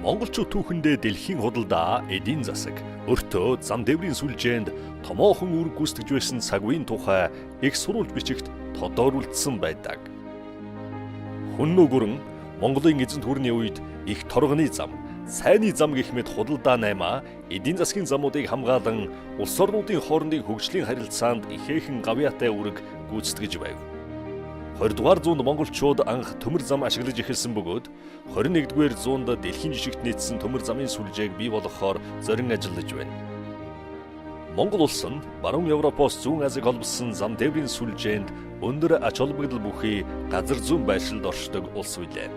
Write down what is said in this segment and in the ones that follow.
Монголчууд түүхэндээ дэлхийн худалдаа эдийн засаг өртөө зам дэврийн сүлжээнд томоохон үүрэг гүйцэтгэж байсан цаг үеийн тухай их сурвалж бичигт тодорхойлсон байдаг. Хүн нүгүрэн Монголын эзэнт гүрний үед их торгоны зам, сайнны зам гэх мэт худалдаа наймаа эдийн засгийн замуудыг хамгаалан улс орнуудын хоорондын хөгжлийн харилцаанд ихээхэн гавьяатай үүрэг гүйцэтгэж байв. 20-р зуунд монголчууд анх төмөр зам ашиглаж эхэлсэн бөгөөд 21-р зуунд дэлхийн жижигт нийцсэн төмөр замын сүлжээг бий болгохоор зорин ажиллаж байна. Монгол улс нь баруун Европоос зүүн Азийг холбосон зам дэврийн сүлжээнд өндөр ач холбогдол бүхий газар зүүн байршилд оршдог улс билээ.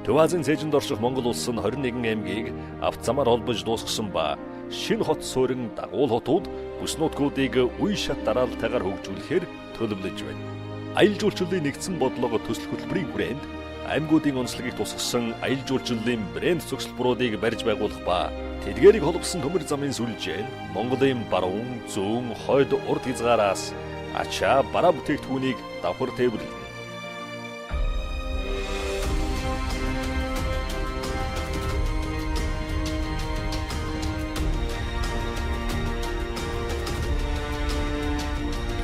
Төв Азийн цээжинд орших Монгол улс нь 21 аймгийг авт замаар холбож дуусгасан ба шинэ хот суурин дагуул хотууд бүс нутгуудыг үе шат дараалтайгаар хөгжүүлэхээр төлөвлөж байна. Аялал жуулчлалын нэгдсэн бодлого төсөл хөтөлбөрийн хүрээнд аймагуудын онцлогийг тусгасан аялал жуулчлалын брэнд зохицолборуудыг барьж байгуулах ба тэдгээрийг холбосон төмөр замын сүлжээ нь Монголын баруун, зүүн, хойд, урд хязгаараас ачаа бараа бүтээгдэхүүнийг давхар тээвэрлэнэ.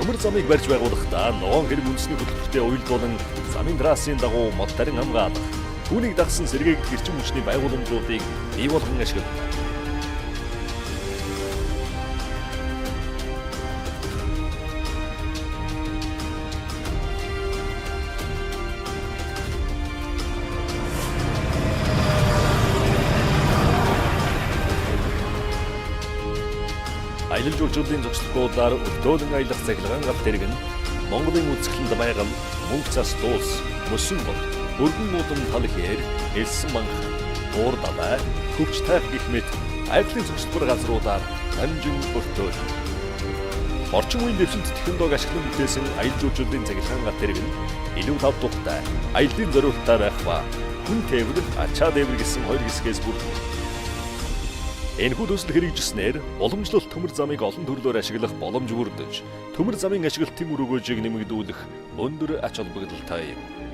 Төмөр замыг барьж байгуулахдаа ногоон хэрэг үндэсний хөтөлбөртэй уялдуулан замын трассын дагуу мод тарин хамгаалах, түүнийг дагсан сэргээгдэх эрчим хүчний байгууламжуудыг бий болгон ашиглана. Аялал жуулчлалын зохицолгуудаар өртөөлөн аялах цахилгаан гал тэрэг нь Монголын үзэсгэлэнт байгаль, мөнх цас дуус, мөсөн бол, өргөн муудам тал хээр, элсэн манхан, уур далай, хөвч тайх гэх мэт аяллаа зохицолбор газруудаар дамжин өртөөлнө. Орчин үеийн дэвшилт технологи ашиглан бүтээсэн аялал жуулчлалын цахилгаан гал тэрэг нь илүү тав тухтай, аяллаа зориулалттай байх ба хүн тээвэр, ачаа дээвэр гэсэн хоёр хэсгээс бүрддэг. Энэхүү төсөл хэрэгжснээр уламжлалт төмөр замыг олон төрлөөр ашиглах боломж бүрдэж, төмөр замын ашиглалтын өрөөгөөжийг нэмэгдүүлэх өндөр ач холбогдолтой юм.